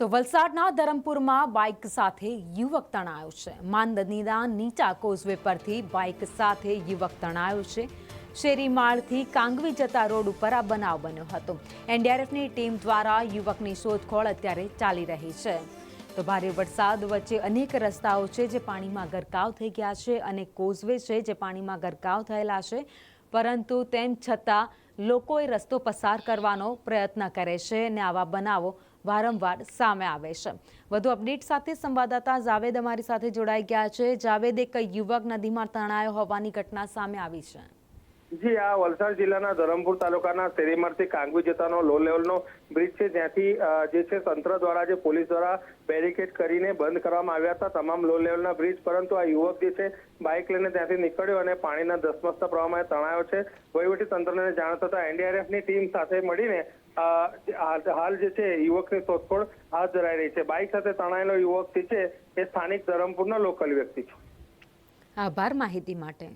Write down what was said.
તો વલસાડના ધરમપુરમાં બાઇક સાથે યુવક તણાયો છે। માન નદીના નીચા કોઝવે પરથી બાઇક સાથે યુવક તણાયો છે। શેરીમાળથી કાંગવી જતા રોડ ઉપર આ બનાવ બન્યો હતો। એનડીઆરએફની ટીમ દ્વારા યુવકની શોધખોળ અત્યારે ચાલી રહી છે। તો ભારે વરસાદ વચ્ચે અનેક રસ્તાઓ છે જે પાણીમાં ગરકાવ થઈ ગયા છે અને કોઝવે છે જે પાણીમાં ગરકાવ થયેલા છે, પરંતુ તેમ છતાં લોકોએ રસ્તો પસાર કરવાનો પ્રયત્ન કરે છે અને આવા બનાવો વારંવાર સામે આવે છે। વધુ અપડેટ સાથે સંવાદદાતા જાવેદ અમારી સાથે જોડાઈ ગયા છે। જાવેદ, એક યુવક નદીમાં તણાયો હોવાની ઘટના સામે આવી છે। જી, આ વલસાડ જિલ્લાના ધરમપુર તાલુકાના શેરીમાળથી કાંગવી જતાનો લો લેવલનો બ્રિજ છે, જ્યાંથી જે છે તંત્ર દ્વારા, જે પોલીસ દ્વારા બેરિકેડ કરીને બંધ કરવામાં આવ્યા હતા તમામ લો લેવલના બ્રિજ, પરંતુ આ યુવક જે છે બાઇક લઈને ત્યાંથી નીકળ્યો અને પાણીના ધસમસતા પ્રવાહમાં તણાયો છે। વહીવટી તંત્રને જાણ થતા એનડીઆરએફની ટીમ સાથે મળીને હાલ જે છે યુવકની શોધખોળ હાથ ધરાઈ રહી છે। બાઇક સાથે તણાયેલો યુવક જે છે એ સ્થાનિક ધરમપુરનો લોકલ વ્યક્તિ છે। આભાર માહિતી માટે।